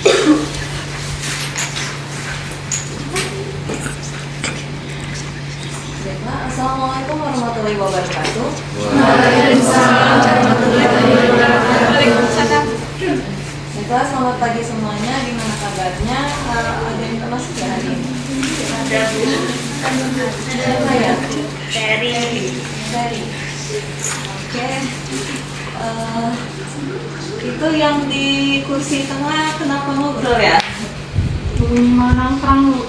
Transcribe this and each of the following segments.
Assalamualaikum warahmatullahi wabarakatuh. Waalaikumsalam warahmatullahi wabarakatuh. Baiklah, selamat pagi semuanya. Gimana kabarnya? Ada yang termasuk ya hari ini? Ada Bu. Siapa ya? Ferry. Oke. Itu yang di kursi tengah kenapa ngobrol ya? Mau nongkrong Bu.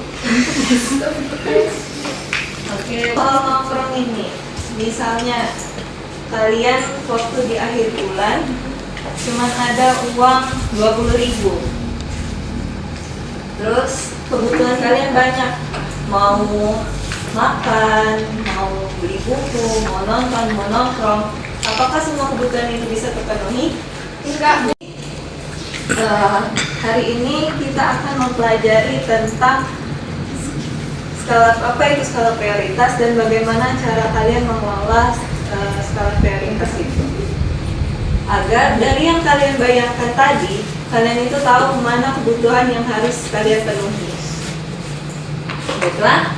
Oke, kalau nongkrong ini, misalnya kalian waktu di akhir bulan cuma ada uang 20.000. Terus kebutuhan kalian banyak, mau makan, mau beli buku, mau nonton, mau nongkrong. Apakah semua kebutuhan itu bisa terpenuhi? Enggak. Hari ini kita akan mempelajari tentang apa itu skala prioritas dan bagaimana cara kalian mengelola skala prioritas itu, agar dari yang kalian bayangkan tadi kalian itu tahu mana kebutuhan yang harus kalian penuhi. Baiklah,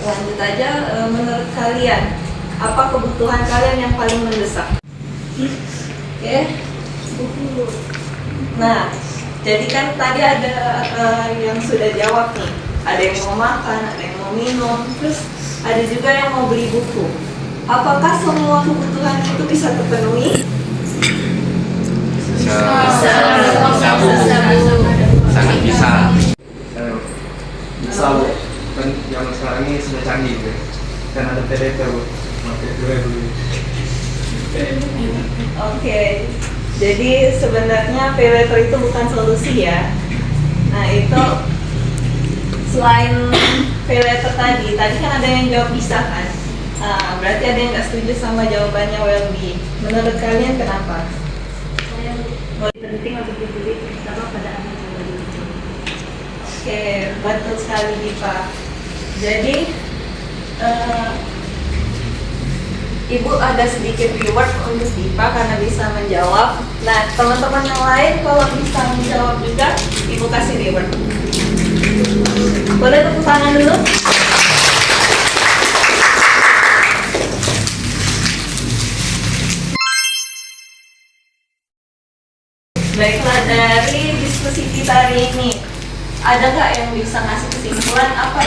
lanjut aja. Menurut kalian apa kebutuhan kalian yang paling mendesak? Oke. Nah, jadi kan tadi ada yang sudah jawab nih. Ada yang mau makan, ada yang mau minum, terus ada juga yang mau beli buku. Apakah semua kebutuhan itu bisa terpenuhi? Bisa sangat bisa. Bisa Bu, kan zaman sekarang ini sudah canggih Bu. Kan ada PDP Bu, pakai dulu. Oke. Jadi sebenarnya pay later itu bukan solusi ya. Nah itu selain pay later tadi kan ada yang jawab bisa kan. Berarti ada yang nggak setuju sama jawabannya Welby. Menurut kalian kenapa? Saya penting untuk dibeli sama pada anak yang itu. Oke, betul sekali Dipa. Jadi Ibu ada sedikit reward untuk Dipa karena bisa menjawab. Nah, teman-teman yang lain kalau bisa menjawab juga, Ibu kasih reward. Boleh tepuk tangan dulu? Baiklah, dari diskusi kita hari ini, ada nggak yang bisa ngasih kesimpulan apa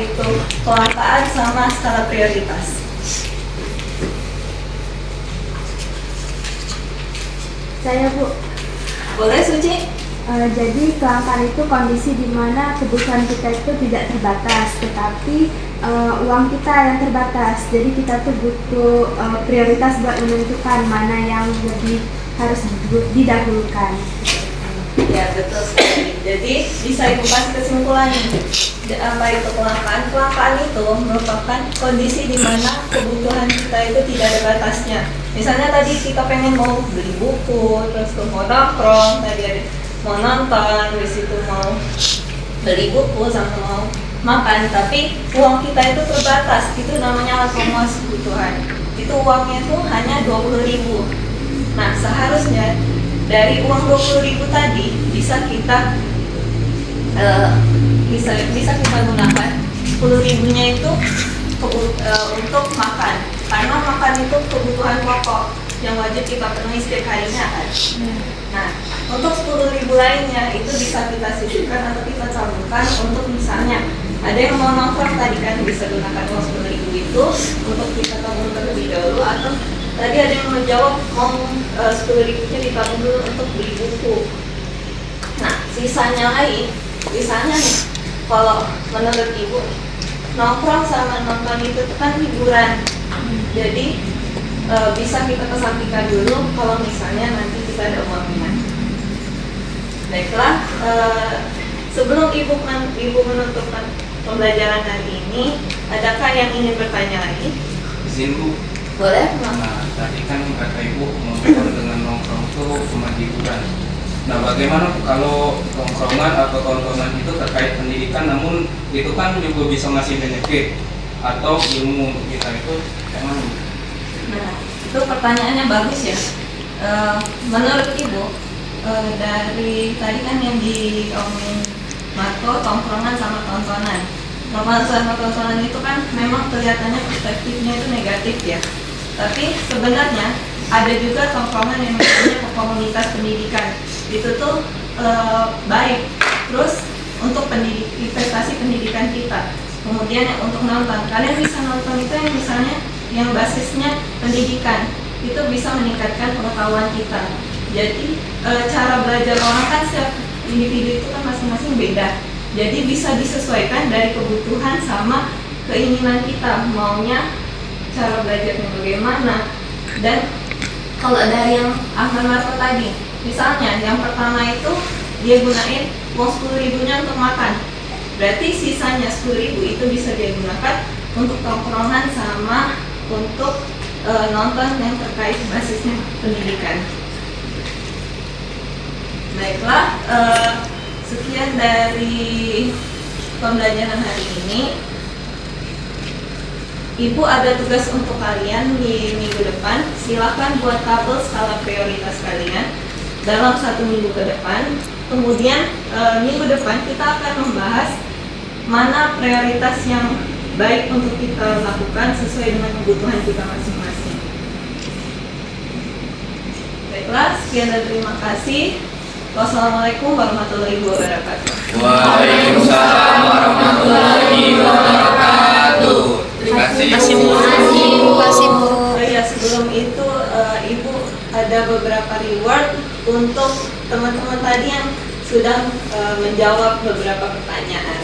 itu kelangkaan sama skala prioritas? Saya Bu. Boleh Suci? Jadi kelangkaan itu kondisi di mana kebutuhan kita itu tidak terbatas, tetapi uang kita yang terbatas. Jadi kita tuh butuh prioritas buat menentukan mana yang lebih harus didahulukan. Ya betul sekali. Jadi bisa Ibu kasih kesimpulan apa itu kelangkaan? Kelangkaan itu merupakan kondisi di mana kebutuhan kita itu tidak ada batasnya. Misalnya tadi kita pengen mau beli buku, terus mau nongkrong, tadi ada mau nonton, di situ mau beli buku sama mau makan, tapi uang kita itu terbatas. Itu namanya akumulasi kebutuhan. Itu uangnya itu hanya 20.000. Nah seharusnya dari uang 20.000 tadi bisa kita bisa kita gunakan 10.000-nya itu untuk makan, karena makan itu kebutuhan pokok yang wajib kita penuhi setiap harinya kan. Nah untuk 10.000 lainnya itu bisa kita sisihkan atau kita tabungkan untuk misalnya ada yang mau nongkrong tadi kan bisa gunakan uang 10.000 itu untuk kita tabung terlebih dahulu, atau tadi ada yang menjawab mau 10.000-nya ditabung dulu untuk beli buku. Nah, sisanya nih, kalau menurut Ibu, nongkrong sama nonton itu kan hiburan. Jadi bisa kita kesampingkan dulu kalau misalnya nanti kita ada uangnya. Baiklah, sebelum Ibu menutupkan pembelajaran hari ini, adakah yang ingin bertanya lagi? Izin Bu. Boleh, Nah, tadi kan kata Ibu mengenai dengan nongkrong itu cuma hiburan. Nah, bagaimana kalau tongkrongan atau tontonan itu terkait pendidikan, namun itu kan juga bisa ngasih benefit atau ilmu untuk kita, itu yang mana? Nah, itu pertanyaannya bagus ya. Menurut Ibu, dari tadi kan yang diomongin Marco, tongkrongan sama tontonan. Tongkrongan sama tontonan itu kan memang kelihatannya perspektifnya itu negatif ya. Tapi sebenarnya ada juga tongkrongan yang misalnya ke komunitas pendidikan. Itu tuh baik. Terus untuk investasi pendidikan kita. Kemudian yang untuk nonton, kalian bisa nonton itu yang misalnya yang basisnya pendidikan. Itu bisa meningkatkan pengetahuan kita. Jadi cara belajar orang kan setiap individu itu kan masing-masing beda. Jadi bisa disesuaikan dari kebutuhan sama keinginan kita, maunya cara belajarnya bagaimana. Dan kalau dari yang Ahmad Marco tadi, misalnya yang pertama itu dia gunain uang 10.000-nya untuk makan, berarti sisanya 10.000 itu bisa dia gunakan untuk tongkrongan sama untuk nonton yang terkait basisnya pendidikan. Baiklah, sekian dari pembelajaran hari ini. Ibu ada tugas untuk kalian di minggu depan. Silakan buat tabel skala prioritas kalian dalam 1 minggu ke depan. Kemudian minggu depan kita akan membahas mana prioritas yang baik untuk kita lakukan sesuai dengan kebutuhan kita masing-masing. Baiklah, sekian dan terima kasih. Wassalamualaikum warahmatullahi wabarakatuh. Waalaikumsalam warahmatullahi wabarakatuh. Terima kasih Bu. Oh iya, sebelum itu Ibu ada beberapa reward untuk teman-teman tadi yang sudah menjawab beberapa pertanyaan.